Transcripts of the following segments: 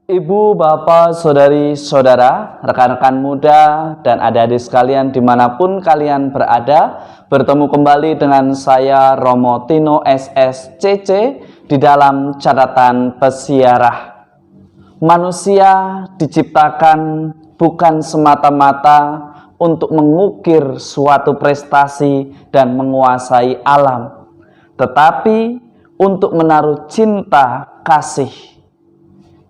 Ibu, bapak, saudari, saudara, rekan-rekan muda, dan adik-adik sekalian dimanapun kalian berada, bertemu kembali dengan saya Romo Tino SSCC di dalam catatan pesiarah. Manusia diciptakan bukan semata-mata untuk mengukir suatu prestasi dan menguasai alam, tetapi untuk menaruh cinta kasih.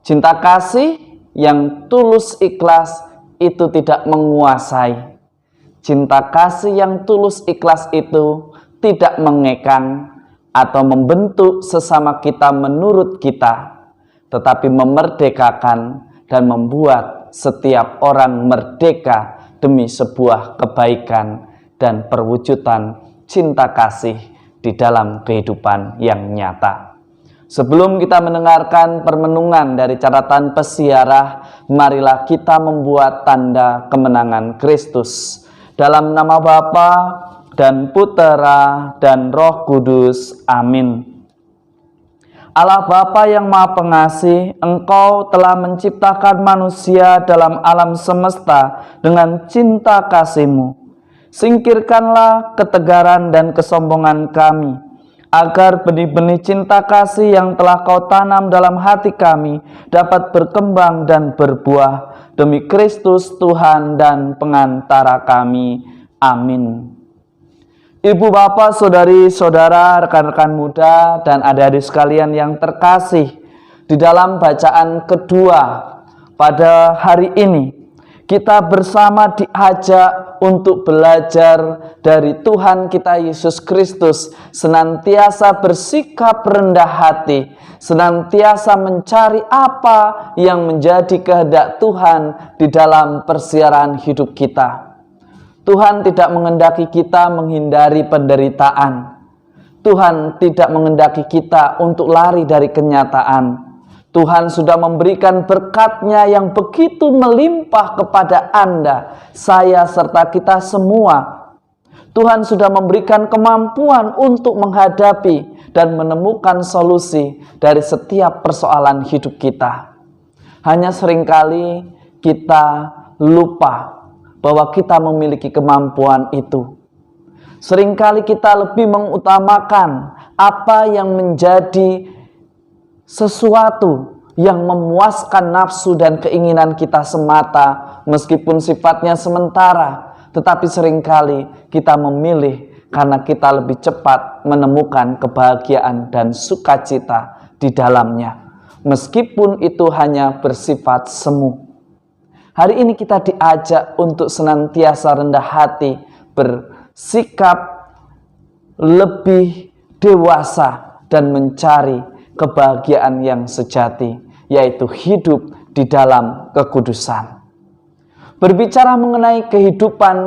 Cinta kasih yang tulus ikhlas itu tidak menguasai. Cinta kasih yang tulus ikhlas itu tidak mengekang atau membentuk sesama kita menurut kita, tetapi memerdekakan dan membuat setiap orang merdeka demi sebuah kebaikan dan perwujudan cinta kasih di dalam kehidupan yang nyata. Sebelum kita mendengarkan permenungan dari catatan pesiarah, marilah kita membuat tanda kemenangan Kristus. Dalam nama Bapa dan Putera dan Roh Kudus. Amin. Allah Bapa yang Maha Pengasih, Engkau telah menciptakan manusia dalam alam semesta dengan cinta kasih-Mu. Singkirkanlah ketegaran dan kesombongan kami, agar benih-benih cinta kasih yang telah Kau tanam dalam hati kami dapat berkembang dan berbuah demi Kristus Tuhan dan pengantara kami. Amin. Ibu, bapak, saudari, saudara, rekan-rekan muda, dan adik-adik sekalian yang terkasih, di dalam bacaan kedua pada hari ini, kita bersama diajak untuk belajar dari Tuhan kita Yesus Kristus, senantiasa bersikap rendah hati, senantiasa mencari apa yang menjadi kehendak Tuhan di dalam persiaran hidup kita. Tuhan tidak mengendaki kita menghindari penderitaan. Tuhan tidak mengendaki kita untuk lari dari kenyataan. Tuhan sudah memberikan berkat-Nya yang begitu melimpah kepada Anda, saya, serta kita semua. Tuhan sudah memberikan kemampuan untuk menghadapi dan menemukan solusi dari setiap persoalan hidup kita. Hanya seringkali kita lupa bahwa kita memiliki kemampuan itu. Seringkali kita lebih mengutamakan apa yang menjadi sesuatu yang memuaskan nafsu dan keinginan kita semata, meskipun sifatnya sementara, tetapi seringkali kita memilih karena kita lebih cepat menemukan kebahagiaan dan sukacita di dalamnya, meskipun itu hanya bersifat semu. Hari ini kita diajak untuk senantiasa rendah hati, bersikap lebih dewasa dan mencari kebahagiaan yang sejati, yaitu hidup di dalam kekudusan. Berbicara mengenai kehidupan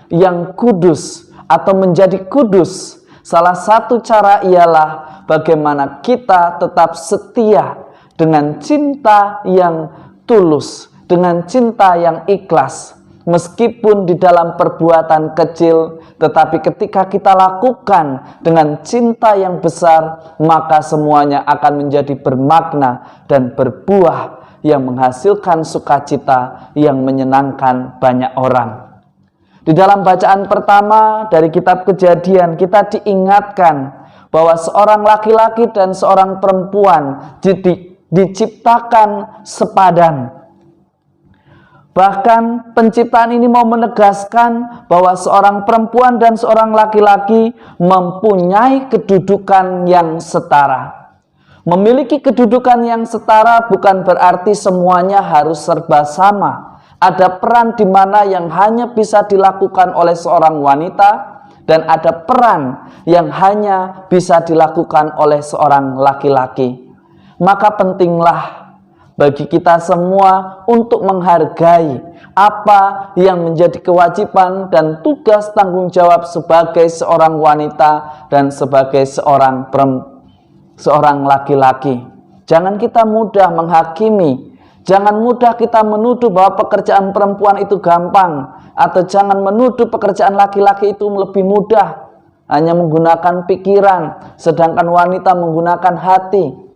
yang kudus atau menjadi kudus, salah satu cara ialah bagaimana kita tetap setia dengan cinta yang tulus, dengan cinta yang ikhlas. Meskipun di dalam perbuatan kecil, tetapi ketika kita lakukan dengan cinta yang besar, maka semuanya akan menjadi bermakna dan berbuah yang menghasilkan sukacita yang menyenangkan banyak orang. Di dalam bacaan pertama dari kitab Kejadian, kita diingatkan bahwa seorang laki-laki dan seorang perempuan diciptakan sepadan. Bahkan penciptaan ini mau menegaskan bahwa seorang perempuan dan seorang laki-laki mempunyai kedudukan yang setara. Memiliki kedudukan yang setara bukan berarti semuanya harus serba sama. Ada peran di mana yang hanya bisa dilakukan oleh seorang wanita, dan ada peran yang hanya bisa dilakukan oleh seorang laki-laki. Maka pentinglah bagi kita semua untuk menghargai apa yang menjadi kewajiban dan tugas tanggung jawab sebagai seorang wanita dan sebagai seorang laki-laki. Jangan kita mudah menghakimi, jangan mudah kita menuduh bahwa pekerjaan perempuan itu gampang, atau jangan menuduh pekerjaan laki-laki itu lebih mudah, hanya menggunakan pikiran, sedangkan wanita menggunakan hati.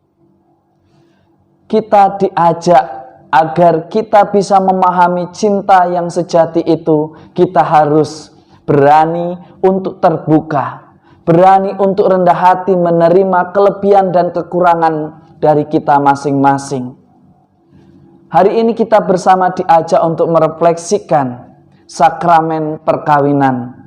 Kita diajak Agar kita bisa memahami cinta yang sejati itu, kita harus berani untuk terbuka, berani untuk rendah hati menerima kelebihan dan kekurangan dari kita masing-masing. Hari ini kita bersama diajak untuk merefleksikan sakramen perkawinan.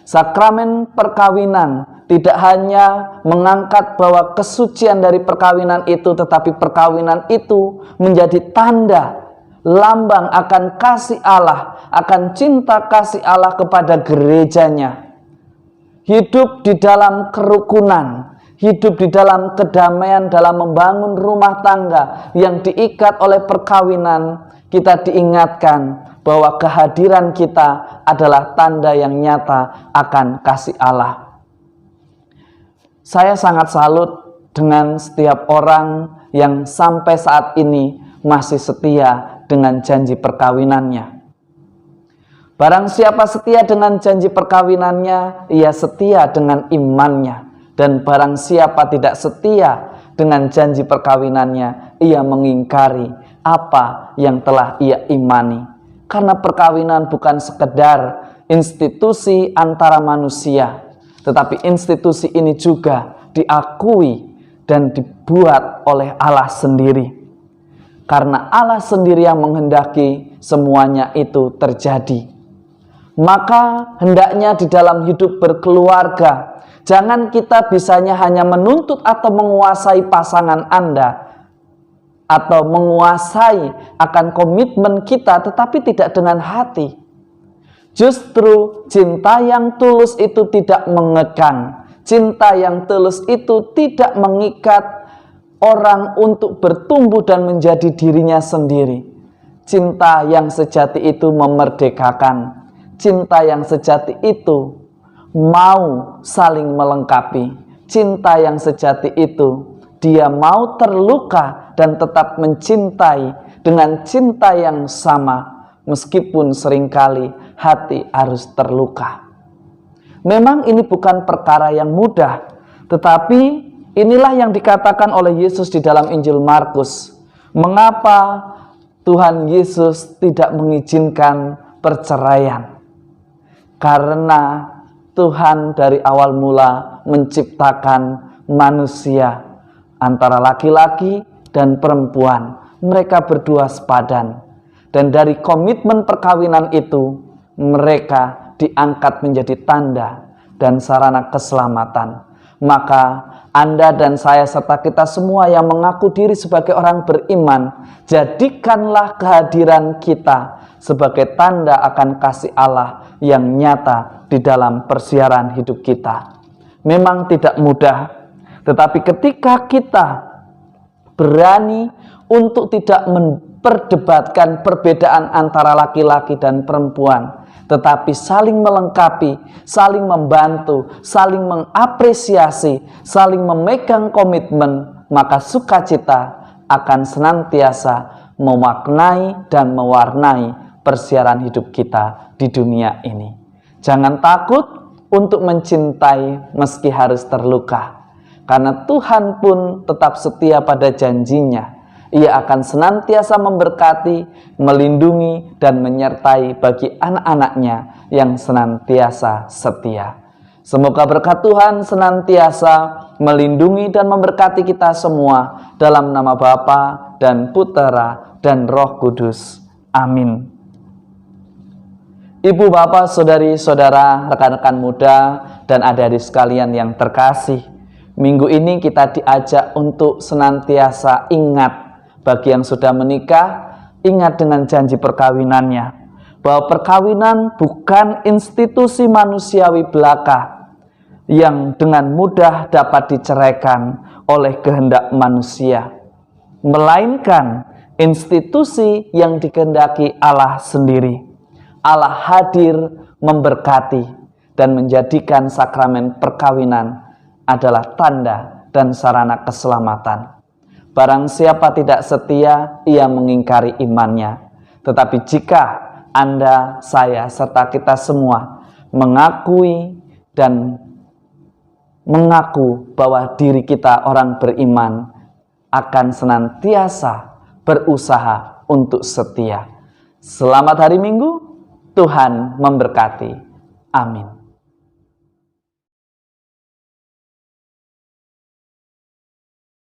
Sakramen perkawinan tidak hanya mengangkat bahwa kesucian dari perkawinan itu, tetapi perkawinan itu menjadi tanda, lambang akan kasih Allah, akan cinta kasih Allah kepada gerejanya. Hidup di dalam kerukunan, hidup di dalam kedamaian dalam membangun rumah tangga yang diikat oleh perkawinan, kita diingatkan bahwa kehadiran kita adalah tanda yang nyata akan kasih Allah. Saya sangat salut dengan setiap orang yang sampai saat ini masih setia dengan janji perkawinannya. Barang siapa setia dengan janji perkawinannya, ia setia dengan imannya. Dan barang siapa tidak setia dengan janji perkawinannya, ia mengingkari apa yang telah ia imani. Karena perkawinan bukan sekedar institusi antara manusia, tetapi institusi ini juga diakui dan dibuat oleh Allah sendiri. Karena Allah sendiri yang menghendaki semuanya itu terjadi. Maka hendaknya di dalam hidup berkeluarga, jangan kita bisanya hanya menuntut atau menguasai pasangan Anda, atau menguasai akan komitmen kita, tetapi tidak dengan hati. Justru cinta yang tulus itu tidak mengekang. Cinta yang tulus itu tidak mengikat orang untuk bertumbuh dan menjadi dirinya sendiri. Cinta yang sejati itu memerdekakan. Cinta yang sejati itu mau saling melengkapi. Cinta yang sejati itu dia mau terluka dan tetap mencintai dengan cinta yang sama, meskipun seringkali hati harus terluka. Memang ini bukan perkara yang mudah, tetapi inilah yang dikatakan oleh Yesus di dalam Injil Markus. Mengapa Tuhan Yesus tidak mengizinkan perceraian? Karena Tuhan dari awal mula menciptakan manusia antara laki-laki dan perempuan. Mereka berdua sepadan. Dan dari komitmen perkawinan itu, mereka diangkat menjadi tanda dan sarana keselamatan. Maka Anda dan saya serta kita semua yang mengaku diri sebagai orang beriman, jadikanlah kehadiran kita sebagai tanda akan kasih Allah yang nyata di dalam persiaran hidup kita. Memang tidak mudah, tetapi ketika kita berani untuk tidak memperdebatkan perbedaan antara laki-laki dan perempuan, tetapi saling melengkapi, saling membantu, saling mengapresiasi, saling memegang komitmen, maka sukacita akan senantiasa memaknai dan mewarnai persiaran hidup kita di dunia ini. Jangan takut untuk mencintai meski harus terluka, karena Tuhan pun tetap setia pada janjinya. Ia akan senantiasa memberkati, melindungi, dan menyertai bagi anak-anaknya yang senantiasa setia. Semoga berkat Tuhan senantiasa melindungi dan memberkati kita semua, dalam nama Bapa dan Putera dan Roh Kudus. Amin. Ibu, bapak, saudari-saudara, rekan-rekan muda, dan adik-adik sekalian yang terkasih, minggu ini kita diajak untuk senantiasa ingat. Bagi yang sudah menikah, ingat dengan janji perkawinannya, bahwa perkawinan bukan institusi manusiawi belaka yang dengan mudah dapat diceraikan oleh kehendak manusia, melainkan institusi yang dikehendaki Allah sendiri. Allah hadir memberkati dan menjadikan sakramen perkawinan adalah tanda dan sarana keselamatan. Barang siapa tidak setia, ia mengingkari imannya. Tetapi jika Anda, saya, serta kita semua mengakui dan mengaku bahwa diri kita orang beriman, akan senantiasa berusaha untuk setia. Selamat hari Minggu, Tuhan memberkati. Amin.